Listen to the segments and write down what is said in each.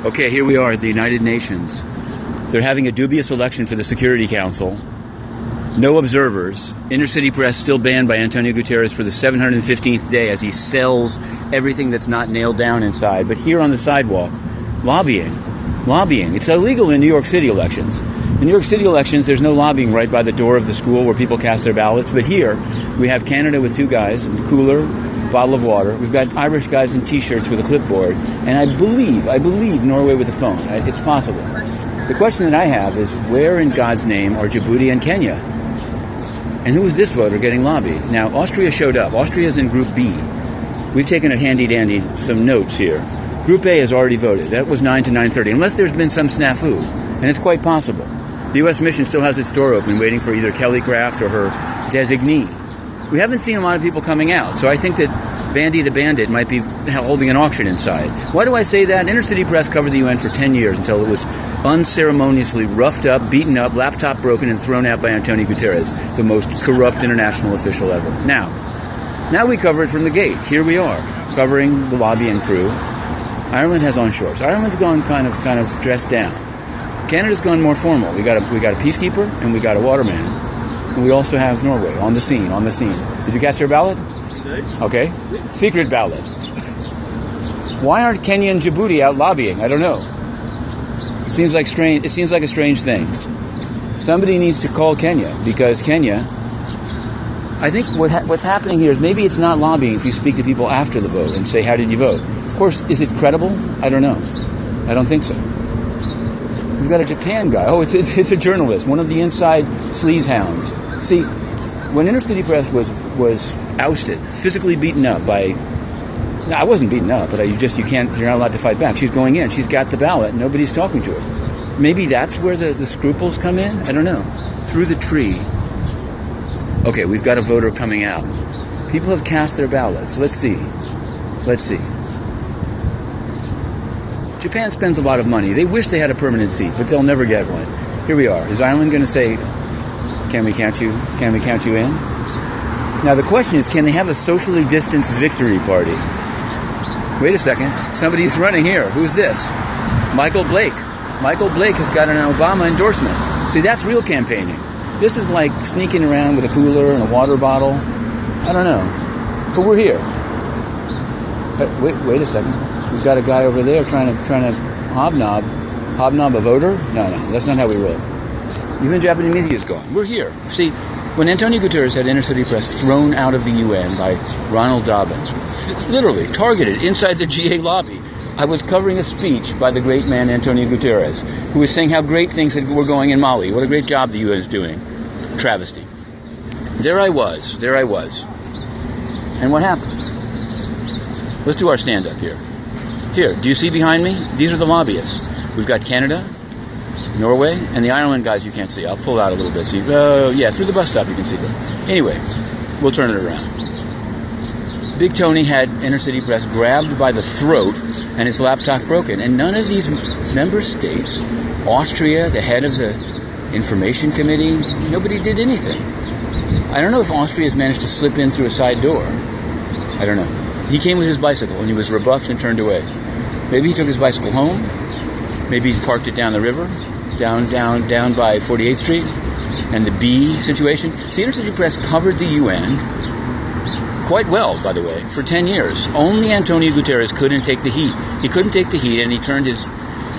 Okay, here we are at the United Nations. They're having a dubious election for the Security Council. No observers. Inner-city press still banned by Antonio Guterres for the 715th day as he sells everything that's not nailed down inside. But here on the sidewalk, lobbying. It's illegal in New York City elections. In New York City elections, there's no lobbying right by the door of the school where people cast their ballots. But here, we have Canada with two guys, a cooler, bottle of water. We've got Irish guys in T-shirts with a clipboard. And I believe Norway with a phone. It's possible. The question that I have is, where in God's name are Djibouti and Kenya? And who is this voter getting lobbied? Now, Austria showed up. Austria's in Group B. We've taken a handy-dandy some notes here. Group A has already voted. That was 9 to 9:30, unless there's been some snafu. And it's quite possible. The U.S. mission still has its door open, waiting for either Kelly Craft or her designee. We haven't seen a lot of people coming out, so I think that Bandy the Bandit might be holding an auction inside. Why do I say that? Inner-city press covered the UN for 10 years until it was unceremoniously roughed up, beaten up, laptop broken, and thrown out by Antonio Guterres, the most corrupt international official ever. Now we cover it from the gate. Here we are, covering the lobbying crew. Ireland has on shorts. Ireland's gone kind of dressed down. Canada's gone more formal. We got a peacekeeper and we got a waterman. And we also have Norway on the scene. Did you cast your ballot? Okay. Secret ballot. Why aren't Kenya and Djibouti out lobbying? I don't know. It seems like a strange thing. Somebody needs to call Kenya, because Kenya, I think what's happening here is maybe it's not lobbying if you speak to people after the vote and say, how did you vote? Of course, is it credible? I don't know. I don't think so. We've got a Japan guy. Oh, it's a journalist, one of the inside sleaze hounds. See, when inner-city press was ousted, physically beaten up by... No, I wasn't beaten up, but you're not allowed to fight back. She's going in. She's got the ballot. Nobody's talking to her. Maybe that's where the scruples come in? I don't know. Through the tree. Okay, we've got a voter coming out. People have cast their ballots. Let's see. Japan spends a lot of money. They wish they had a permanent seat, but they'll never get one. Here we are. Is Ireland going to say, can we count you in? Now the question is, can they have a socially distanced victory party? Wait a second. Somebody's running here. Who's this? Michael Blake. Michael Blake has got an Obama endorsement. See, that's real campaigning. This is like sneaking around with a cooler and a water bottle. I don't know. But we're here. Wait a second. We've got a guy over there trying to hobnob a voter? No, that's not how we roll. Even Japanese media is gone. We're here. See, when Antonio Guterres had inner-city press thrown out of the UN by Ronald Dobbins, literally targeted inside the GA lobby, I was covering a speech by the great man Antonio Guterres, who was saying how great things were going in Mali, what a great job the UN is doing. Travesty. There I was. And what happened? Let's do our stand-up here. Here, do you see behind me? These are the lobbyists. We've got Canada, Norway, and the Ireland guys you can't see. I'll pull out a little bit. See, through the bus stop you can see them. Anyway, we'll turn it around. Big Tony had inner-city press grabbed by the throat and his laptop broken. And none of these member states, Austria, the head of the information committee, nobody did anything. I don't know if Austria has managed to slip in through a side door. I don't know. He came with his bicycle and he was rebuffed and turned away. Maybe he took his bicycle home. Maybe he parked it down the river, down by 48th Street, and the B situation. See, inner-city press covered the UN quite well, by the way, for 10 years. Only Antonio Guterres couldn't take the heat. He couldn't take the heat, and he turned his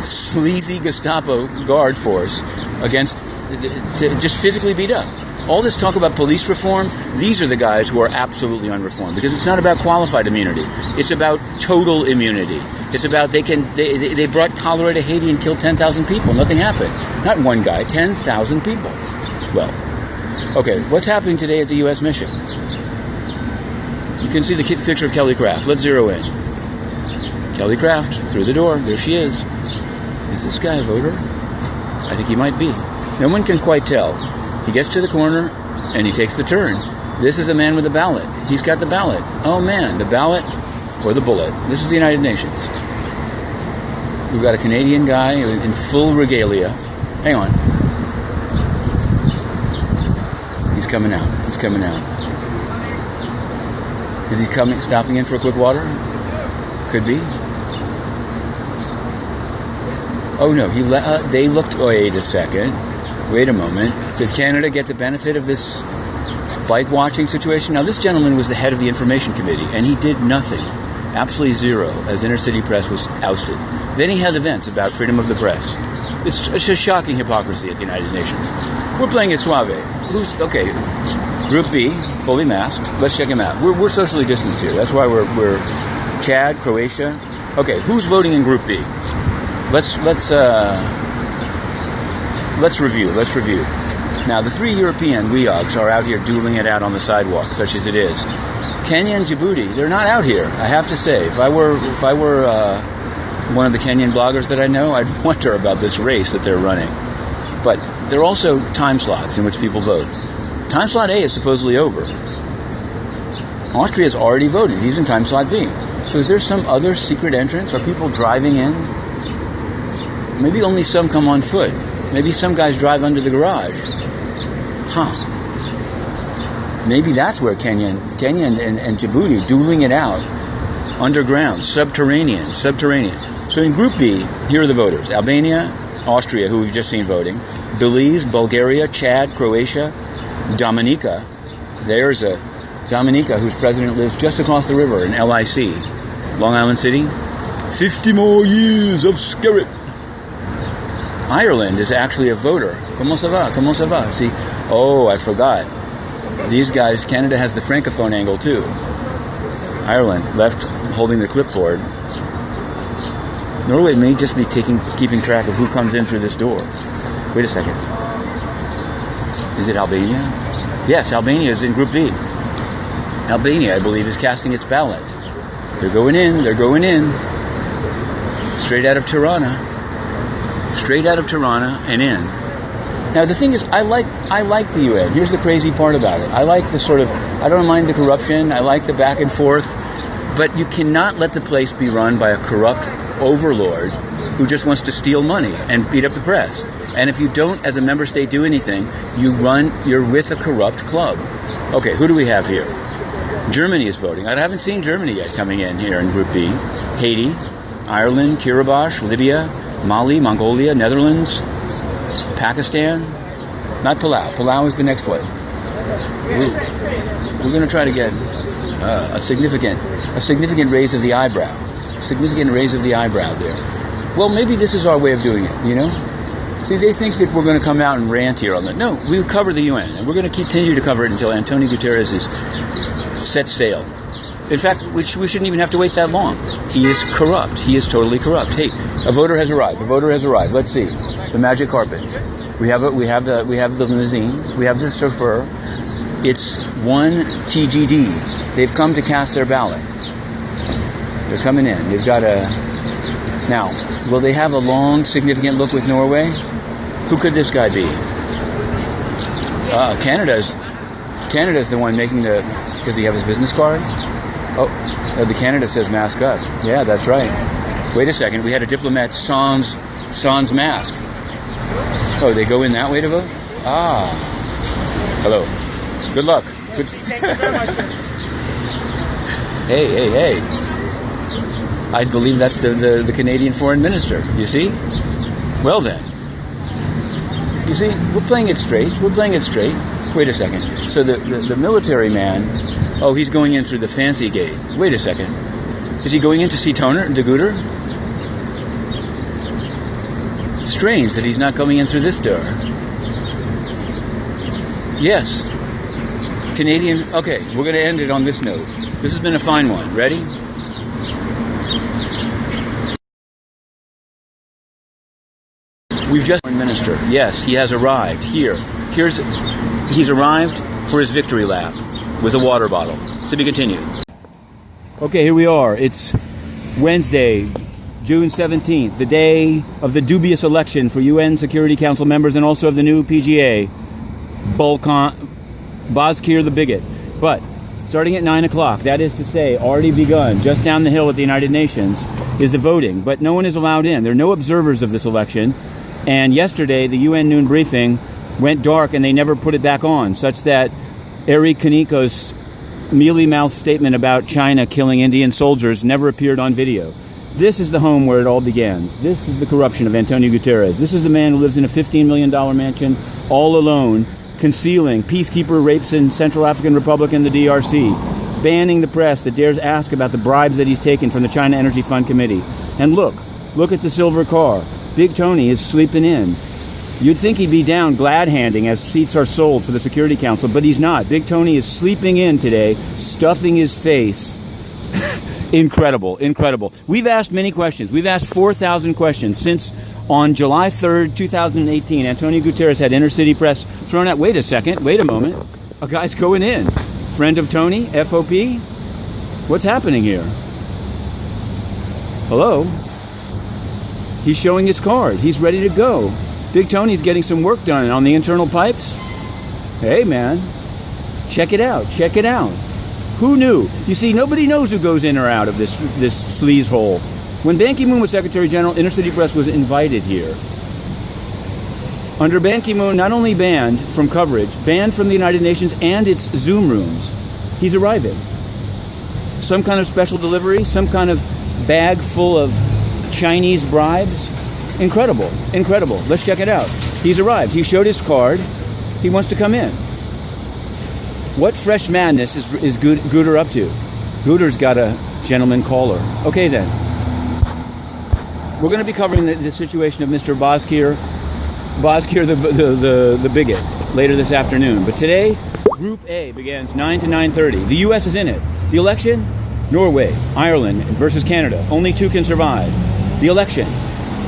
sleazy Gestapo guard force to just physically beat up. All this talk about police reform, these are the guys who are absolutely unreformed, because it's not about qualified immunity. It's about total immunity. It's about they brought cholera to Haiti and killed 10,000 people. Nothing happened. Not one guy, 10,000 people. Well, okay, what's happening today at the U.S. mission? You can see the picture of Kelly Craft. Let's zero in. Kelly Craft, through the door. There she is. Is this guy a voter? I think he might be. No one can quite tell. He gets to the corner, and he takes the turn. This is a man with a ballot. He's got the ballot. Oh, man, the ballot or the bullet. This is the United Nations. We've got a Canadian guy in full regalia. Hang on. He's coming out. Is he stopping in for a quick water? Could be. Oh no, they looked. Wait a second. Wait a moment. Did Canada get the benefit of this bike watching situation? Now, this gentleman was the head of the information committee, and he did nothing, absolutely zero, as Intercity Press was ousted. Then he held events about freedom of the press. It's a shocking hypocrisy at the United Nations. We're playing it suave. Okay? Group B, fully masked. Let's check him out. We're socially distanced here. That's why we're Chad, Croatia. Okay, who's voting in Group B? Let's review. Now, the three European weogs are out here dueling it out on the sidewalk, such as it is. Kenya and Djibouti, they're not out here, I have to say. If I were one of the Kenyan bloggers that I know, I'd wonder about this race that they're running. But there are also time slots in which people vote. Time slot A is supposedly over. Austria's already voted. He's in time slot B. So is there some other secret entrance? Are people driving in? Maybe only some come on foot. Maybe some guys drive under the garage. Maybe that's where Kenya and Djibouti dueling it out. Underground, subterranean. So in Group B, here are the voters. Albania, Austria, who we've just seen voting. Belize, Bulgaria, Chad, Croatia, Dominica. There's a Dominica whose president lives just across the river in LIC, Long Island City. 50 more years of spirit. Ireland is actually a voter. Comment ça va? See, I forgot. These guys, Canada has the francophone angle too. Ireland, left holding the clipboard. Norway may just be keeping track of who comes in through this door. Wait a second. Is it Albania? Yes, Albania is in Group B. Albania, I believe, is casting its ballot. They're going in. Straight out of Tirana and in. Now the thing is, I like the UN. Here's the crazy part about it. I like the I don't mind the corruption. I like the back and forth. But you cannot let the place be run by a corrupt overlord who just wants to steal money and beat up the press. And if you don't, as a member state, do anything, you're with a corrupt club. Okay, who do we have here? Germany is voting. I haven't seen Germany yet coming in here in Group B. Haiti, Ireland, Kiribati, Libya, Mali, Mongolia, Netherlands, Pakistan. Not Palau. Palau is the next one. We're going to try to get a significant raise of the eyebrow. There. Well, maybe this is our way of doing it, See, they think that we're going to come out and rant here on that. No, we cover the UN, and we're going to continue to cover it until Antonio Guterres is set sail. In fact, we shouldn't even have to wait that long. He is corrupt. He is totally corrupt. Hey, a voter has arrived. Let's see. The magic carpet. We have the limousine. We have the chauffeur. It's one TGD. They've come to cast their ballot. They're coming in. They've got Now, will they have a long, significant look with Norway? Who could this guy be? Canada's the one making does he have his business card? The Canada says mask up. Yeah, that's right. Wait a second. We had a diplomat sans mask. Oh, they go in that way to vote? Hello. Good luck. Thank you very much. Hey. I believe that's the Canadian foreign minister. You see? Well then. You see, we're playing it straight. Wait a second. So the military man, he's going in through the fancy gate. Wait a second. Is he going in to see De Guter? Strange that he's not coming in through this door. Yes. Canadian. Okay, we're going to end it on this note. This has been a fine one. Ready? We've just minister. Yes, he has arrived here. He's arrived for his victory lap with a water bottle. To be continued. Okay, here we are. It's Wednesday, June 17th, the day of the dubious election for UN Security Council members and also of the new PGA, Bozkir the Bigot. But starting at 9 o'clock, that is to say, already begun, just down the hill at the United Nations, is the voting. But no one is allowed in. There are no observers of this election. And yesterday, the UN noon briefing went dark and they never put it back on, such that Eri Kaniko's mealy-mouthed statement about China killing Indian soldiers never appeared on video. This is the home where it all began. This is the corruption of Antonio Guterres. This is the man who lives in a $15 million mansion all alone, concealing peacekeeper rapes in Central African Republic and the DRC, banning the press that dares ask about the bribes that he's taken from the China Energy Fund Committee. And look at the silver car. Big Tony is sleeping in. You'd think he'd be down glad-handing as seats are sold for the Security Council, but he's not. Big Tony is sleeping in today, stuffing his face. Incredible, incredible. We've asked many questions. We've asked 4,000 questions since on July 3rd, 2018, Antonio Guterres had inner-city press thrown out. Wait a second, wait a moment. A guy's going in. Friend of Tony, FOP? What's happening here? Hello? He's showing his card. He's ready to go. Big Tony's getting some work done on the internal pipes. Hey, man. Check it out. Check it out. Who knew? You see, nobody knows who goes in or out of this sleaze hole. When Ban Ki-moon was Secretary General, Inner-City Press was invited here. Under Ban Ki-moon, not only banned from coverage, banned from the United Nations and its Zoom rooms. He's arriving. Some kind of special delivery, some kind of bag full of Chinese bribes. Incredible, incredible. Let's check it out. He's arrived. He showed his card. He wants to come in. What fresh madness is Guter up to? Guter's got a gentleman caller. Okay, then. We're going to be covering the situation of Mr. Bozkir the bigot, later this afternoon. But today, Group A begins 9 to 9:30. The U.S. is in it. The election? Norway, Ireland versus Canada. Only two can survive. The election?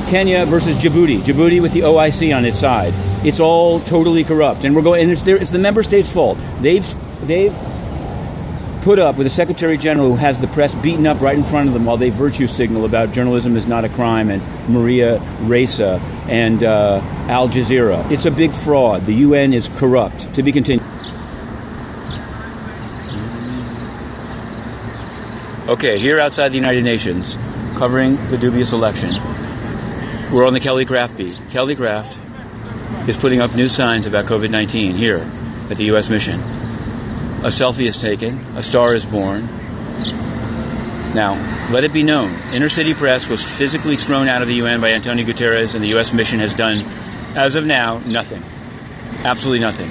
Kenya versus Djibouti. Djibouti with the OIC on its side. It's all totally corrupt, and it's the member states' fault. They've put up with a Secretary General who has the press beaten up right in front of them while they virtue signal about journalism is not a crime and Maria Ressa and Al Jazeera. It's a big fraud. The UN is corrupt. To be continued. Okay, here outside the United Nations, covering the dubious election. We're on the Kelly Craft beat. Kelly Craft is putting up new signs about COVID-19 here at the U.S. mission. A selfie is taken. A star is born. Now, let it be known, Inner-City Press was physically thrown out of the UN by Antonio Guterres, and the U.S. mission has done, as of now, nothing. Absolutely nothing.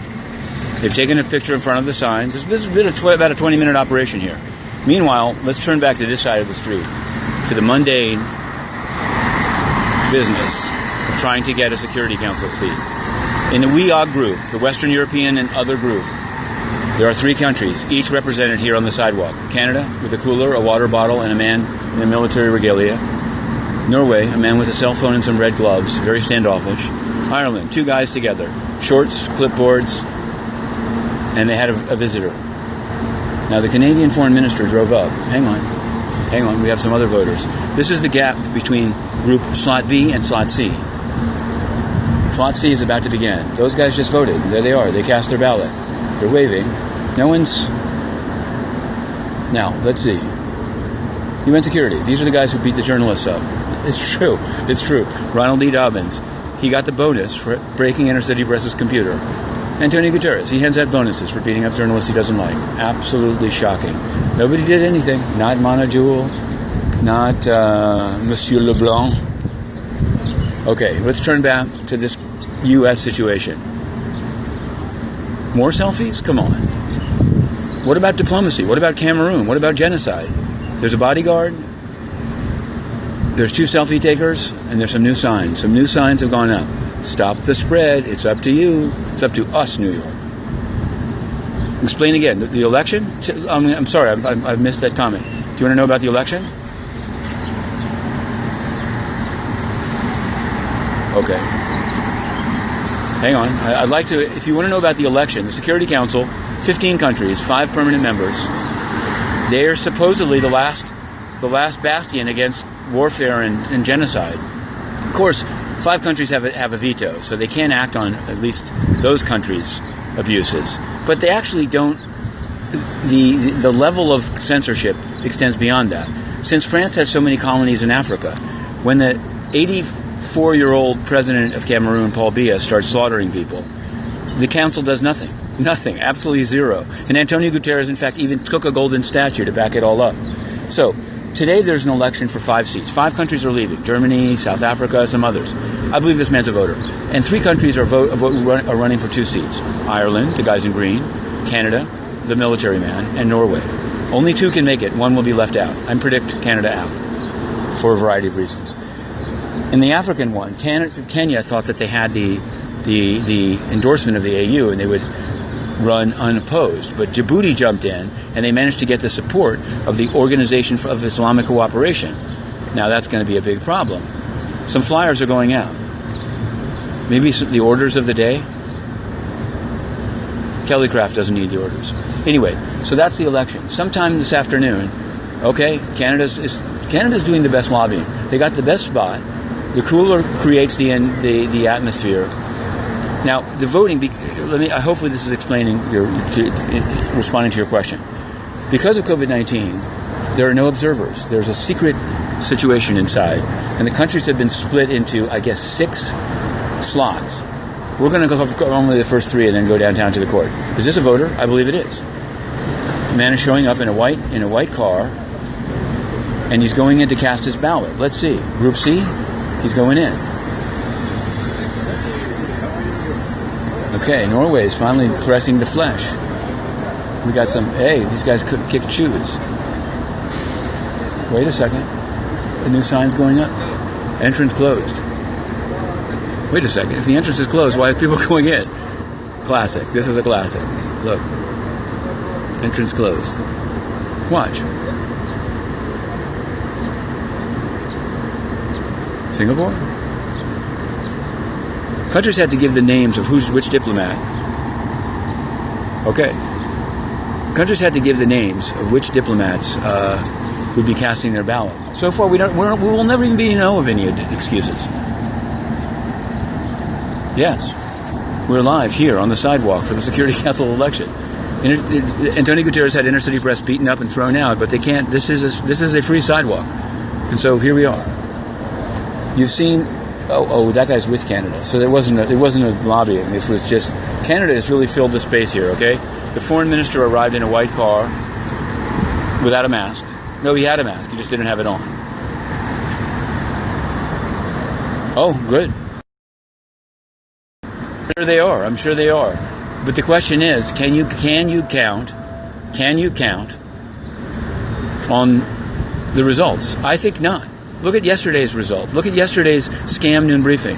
They've taken a picture in front of the signs. This has been about a 20-minute operation here. Meanwhile, let's turn back to this side of the street, to the mundane business of trying to get a Security Council seat. In the WEOG group, the Western European and other group, there are three countries, each represented here on the sidewalk. Canada, with a cooler, a water bottle, and a man in a military regalia. Norway, a man with a cell phone and some red gloves, very standoffish. Ireland, two guys together, shorts, clipboards, and they had a visitor. Now, the Canadian foreign minister drove up. Hang on, we have some other voters. This is the gap between group Slot B and Slot C. Slot C is about to begin. Those guys just voted. There they are. They cast their ballot. They're waving. No one's... Now, let's see. UN Security. These are the guys who beat the journalists up. It's true. It's true. Ronald D. Dobbins. He got the bonus for breaking Inner-City Press's computer. Antonio Guterres. He hands out bonuses for beating up journalists he doesn't like. Absolutely shocking. Nobody did anything. Not Monajul. Not Monsieur Leblanc. Okay, let's turn back to this U.S. situation. More selfies? Come on. What about diplomacy? What about Cameroon? What about genocide? There's a bodyguard. There's two selfie takers, and there's some new signs. Some new signs have gone up. Stop the spread. It's up to you. It's up to us, New York. Explain again. The election? I'm sorry, I've missed that comment. Do you want to know about the election? Okay. Hang on. I'd like to, if you want to know about the election, the Security Council, 15 countries, 5 permanent members. They are supposedly the last bastion against warfare and genocide. Of course, 5 countries have a veto, so they can't act on at least those countries' abuses. But they actually don't. The level of censorship extends beyond that. Since France has so many colonies in Africa, when the 84-year-old president of Cameroon, Paul Biya, starts slaughtering people, the council does nothing. Nothing. Absolutely zero. And Antonio Guterres, in fact, even took a golden statue to back it all up. So, Today there's an election for 5 seats. 5 countries are leaving. Germany, South Africa, some others. I believe this man's a voter. And 3 countries are running for 2 seats. Ireland, the guys in green, Canada, the military man, and Norway. Only 2 can make it. 1 will be left out. I predict Canada out for a variety of reasons. In the African one, Kenya thought that they had the endorsement of the AU and they would run unopposed. But Djibouti jumped in and they managed to get the support of the Organization of Islamic Cooperation. Now that's going to be a big problem. Some flyers are going out. Maybe the orders of the day. Kellycraft doesn't need the orders. Anyway, so that's the election. Sometime this afternoon, okay, Canada's doing the best lobbying. They got the best spot. The cooler creates the atmosphere. Now, the voting, hopefully this is responding to your question. Because of COVID-19, there are no observers. There's a secret situation inside. And the countries have been split into, I guess, 6 slots. We're going to go only the first 3 and then go downtown to the court. Is this a voter? I believe it is. The man is showing up in a white car, and he's going in to cast his ballot. Let's see. Group C, he's going in. Okay, Norway is finally pressing the flesh. We got some, these guys kicked shoes. Wait a second. The new sign's going up. Entrance closed. Wait a second. If the entrance is closed, why are people going in? Classic. This is a classic. Look. Entrance closed. Watch. Singapore? Countries had to give the names of which diplomat. Okay. Countries had to give the names of which diplomats would be casting their ballot. So far, we will never even be know of any excuses. Yes, we're live here on the sidewalk for the Security Council election. Antonio Guterres had inner city press beaten up and thrown out, but they can't. This is a free sidewalk, and so here we are. You've seen. Oh, that guy's with Canada. So it wasn't a lobbying. This was just Canada has really filled the space here. Okay, the foreign minister arrived in a white car without a mask. No, he had a mask. He just didn't have it on. Oh, good. There they are. I'm sure they are. But the question is, can you count on the results? I think not. Look at yesterday's result. Look at yesterday's scam noon briefing.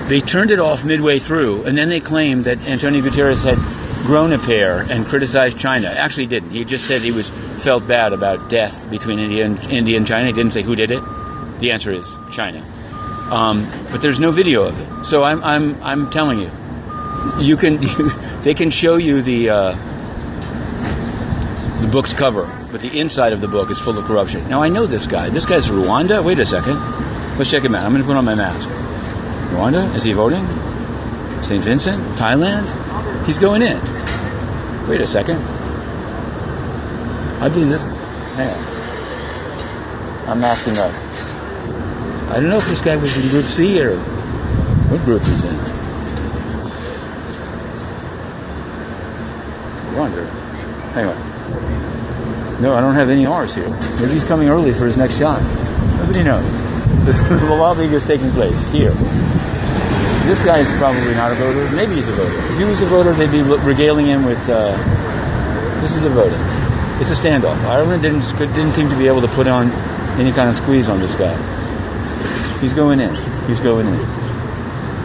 They turned it off midway through, and then they claimed that Antonio Guterres had grown a pair and criticized China. Actually, he didn't. He just said he felt bad about death between India and China. He didn't say who did it. The answer is China. But there's no video of it. So I'm telling you, they can show you the book's cover, but the inside of the book is full of corruption. Now I know this guy. This guy's Rwanda. Wait a second. Let's check him out. I'm going to put on my mask. Rwanda? Is he voting? St. Vincent? Thailand? He's going in. Wait a second. I believe this. Hang on. I'm masking up. I don't know if this guy was in Group C or what group he's in. I wonder. Anyway. No, I don't have any R's here. Maybe he's coming early for his next shot. Nobody knows. The lobbying is taking place here. This guy is probably not a voter. Maybe he's a voter. If he was a voter, they'd be regaling him with, this is a voter. It's a standoff. Ireland didn't seem to be able to put on any kind of squeeze on this guy. He's going in. He's going in.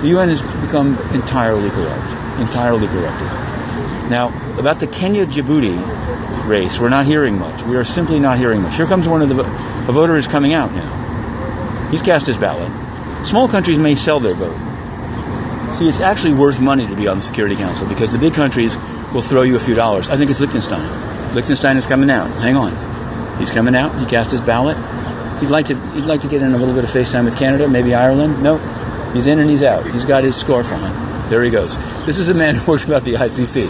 The UN has become entirely corrupt. Entirely corrupted. Now, about the Kenya-Djibouti race, we're not hearing much. We are simply not hearing much. Here comes one of a voter is coming out now. He's cast his ballot. Small countries may sell their vote. See, it's actually worth money to be on the Security Council because the big countries will throw you a few dollars. I think it's Liechtenstein. Liechtenstein is coming out. Hang on. He's coming out. He cast his ballot. He'd like to get in a little bit of FaceTime with Canada, maybe Ireland. Nope. He's in and he's out. He's got his scarf on. There he goes. This is a man who works about the ICC.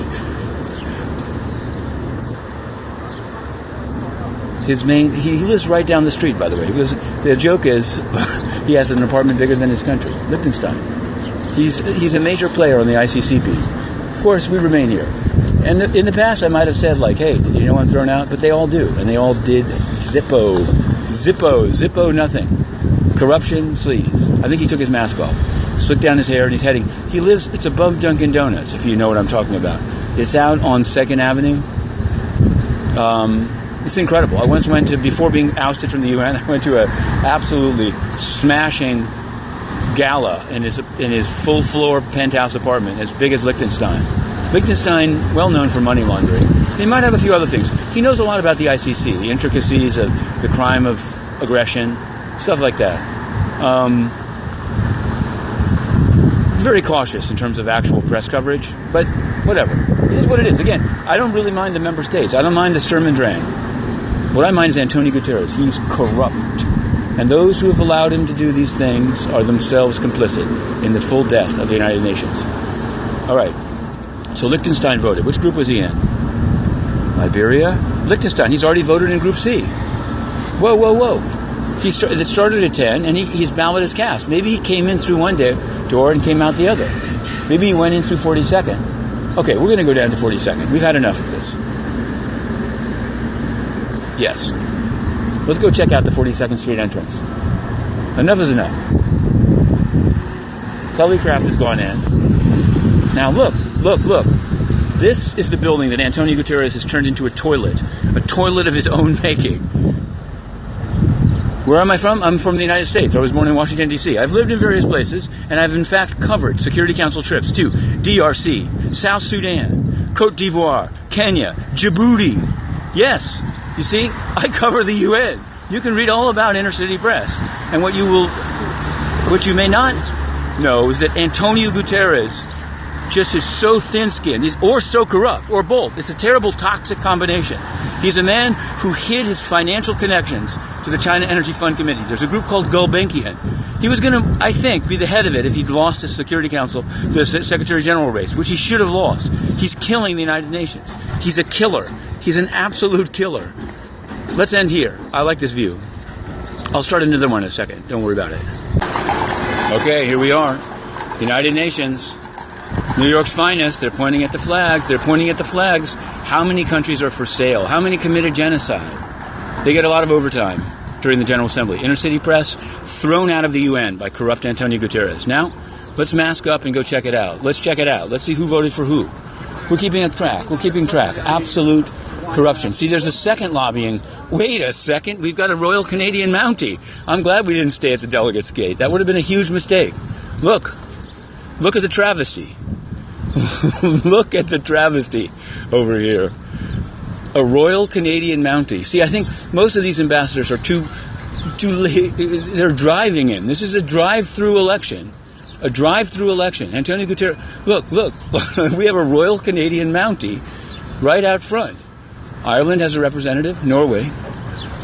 He lives right down the street, by the way. The joke is he has an apartment bigger than his country. Liechtenstein. He's a major player on the ICC beat. Of course, we remain here. And in the past, I might have said, like, hey, did you know I'm thrown out? But they all do. And they all did Zippo, nothing. Corruption, sleaze. I think he took his mask off, slicked down his hair, and he's heading. He lives, it's above Dunkin' Donuts, if you know what I'm talking about. It's out on 2nd Avenue. It's incredible. I once went to, before being ousted from the UN, I went to a absolutely smashing gala in his full floor penthouse apartment, as big as Liechtenstein. Liechtenstein, well known for money laundering. He might have a few other things. He knows a lot about the ICC, the intricacies of the crime of aggression, stuff like that. Very cautious in terms of actual press coverage, but whatever. It is what it is. Again, I don't really mind the member states. I don't mind the Sturm und Drang. What I mind is Antonio Guterres. He's corrupt. And those who have allowed him to do these things are themselves complicit in the full death of the United Nations. All right. So Liechtenstein voted. Which group was he in? Liberia? Liechtenstein. He's already voted in Group C. Whoa. It started at 10, and his ballot is cast. Maybe he came in through one door and came out the other. Maybe he went in through 42nd. Okay, we're going to go down to 42nd. We've had enough of this. Yes. Let's go check out the 42nd Street entrance. Enough is enough. Kelly Craft has gone in. Now look. This is the building that Antonio Guterres has turned into a toilet of his own making. Where am I from? I'm from the United States. I was born in Washington, D.C. I've lived in various places, and I've in fact covered Security Council trips to DRC, South Sudan, Cote d'Ivoire, Kenya, Djibouti. Yes, you see, I cover the UN. You can read all about inner-city press. And what you may not know is that Antonio Guterres just is so thin-skinned, or so corrupt, or both. It's a terrible, toxic combination. He's a man who hid his financial connections to the China Energy Fund Committee. There's a group called Gulbenkian. He was going to, I think, be the head of it if he'd lost his Security Council, the Secretary General race, which he should have lost. He's killing the United Nations. He's a killer. He's an absolute killer. Let's end here. I like this view. I'll start another one in a second. Don't worry about it. Okay, here we are. United Nations. New York's finest. They're pointing at the flags. How many countries are for sale? How many committed genocide? They get a lot of overtime during the General Assembly. Inner-city press thrown out of the UN by corrupt Antonio Guterres. Now, let's mask up and go check it out. Let's check it out. Let's see who voted for who. We're keeping track. Absolute corruption. See, there's a second lobbying. Wait a second. We've got a Royal Canadian Mountie. I'm glad we didn't stay at the delegates' gate. That would have been a huge mistake. Look at the travesty. Look at the travesty over here. A Royal Canadian Mountie. See, I think most of these ambassadors are too late. They're driving in. This is a drive-through election. Antonio Guterres. Look. We have a Royal Canadian Mountie right out front. Ireland has a representative. Norway.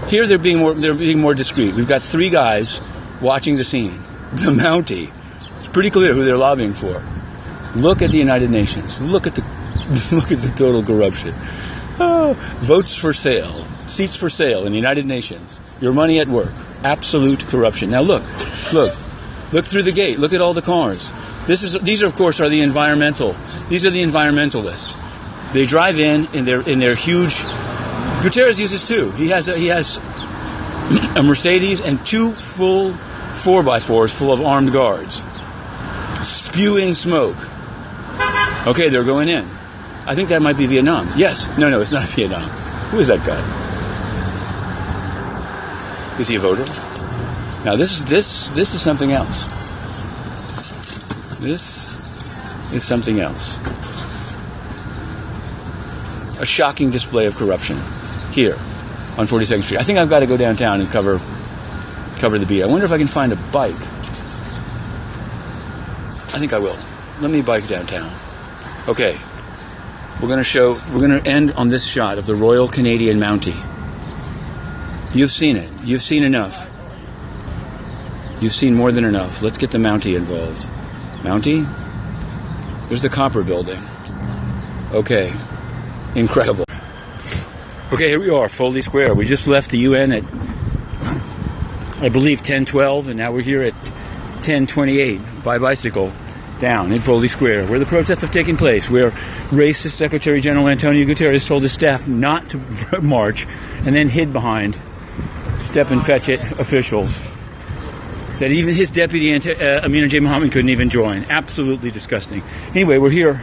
Here they're being more discreet. We've got 3 guys watching the scene. The Mountie. It's pretty clear who they're lobbying for. Look at the United Nations. Look at the total corruption. Votes for sale, seats for sale in the United Nations. Your money at work. Absolute corruption. Now look through the gate. Look at all the cars. These of course are the environmental. These are the environmentalists. They drive in their huge. Guterres uses 2. He has a Mercedes and 2 full 4x4s full of armed guards, spewing smoke. Okay, they're going in. I think that might be Vietnam. Yes. No, it's not Vietnam. Who is that guy? Is he a voter? Now this is something else. This is something else. A shocking display of corruption here on 42nd Street. I think I've got to go downtown and cover the beat. I wonder if I can find a bike. I think I will. Let me bike downtown. Okay. We're going to end on this shot of the Royal Canadian Mountie. You've seen it. You've seen enough. You've seen more than enough. Let's get the Mountie involved. Mountie? There's the Copper Building. Okay. Incredible. Okay, here we are, Foley Square. We just left the UN at, I believe, 10:12, and now we're here at 10:28 by bicycle. down in Foley Square, where the protests have taken place, where racist Secretary General Antonio Guterres told his staff not to march and then hid behind step-and-fetch-it officials, that even his deputy, Amina J. Muhammad, couldn't even join. Absolutely disgusting. Anyway, we're here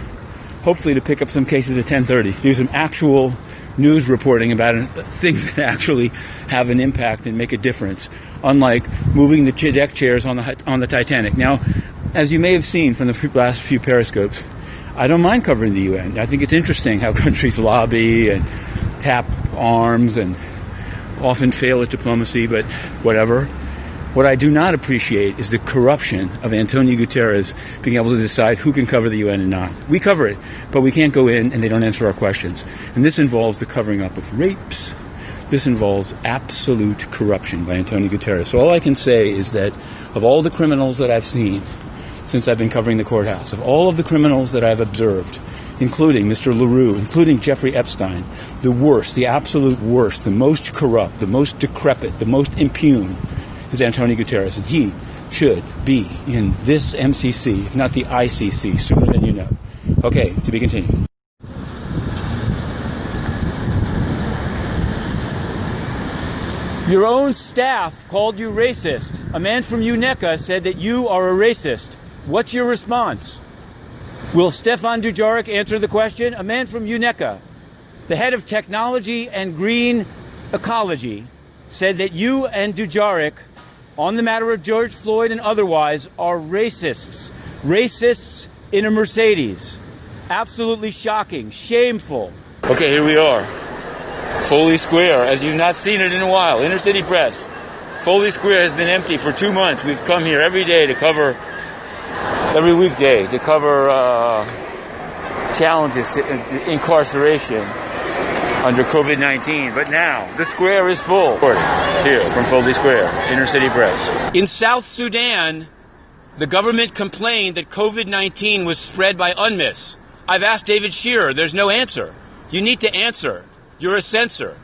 hopefully to pick up some cases at 10:30, do some actual news reporting about things that actually have an impact and make a difference, unlike moving the deck chairs on the Titanic. Now, as you may have seen from the last few periscopes, I don't mind covering the UN. I think it's interesting how countries lobby and tap arms and often fail at diplomacy, but whatever. What I do not appreciate is the corruption of Antonio Guterres being able to decide who can cover the UN and not. We cover it, but we can't go in and they don't answer our questions. And this involves the covering up of rapes. This involves absolute corruption by Antonio Guterres. So all I can say is that of all the criminals that I've seen since I've been covering the courthouse, of all of the criminals that I've observed, including Mr. LaRue, including Jeffrey Epstein, the worst, the absolute worst, the most corrupt, the most decrepit, the most impune is Antonio Guterres, and he should be in this MCC, if not the ICC, sooner than you know. Okay, to be continued. Your own staff called you racist. A man from UNECA said that you are a racist. What's your response? Will Stefan Dujarric answer the question? A man from UNECA, the head of technology and green ecology, said that you and Dujarric, on the matter of George Floyd and otherwise, are racists. Racists in a Mercedes. Absolutely shocking, shameful. Okay, here we are. Foley Square, as you've not seen it in a while. Inner City Press. Foley Square has been empty for 2 months. We've come here every day to cover, every weekday, to cover challenges to incarceration under COVID-19. But now, the square is full. Here, from Foley Square, Inner City Press. In South Sudan, the government complained that COVID-19 was spread by UNMISS. I've asked David Shearer. There's no answer. You need to answer. You're a censor.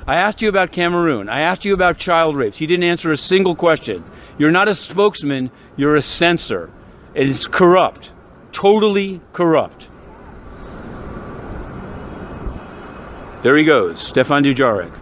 I asked you about Cameroon. I asked you about child rapes. You didn't answer a single question. You're not a spokesman. You're a censor. It is corrupt. Totally corrupt. There he goes, Stefan Dujarric.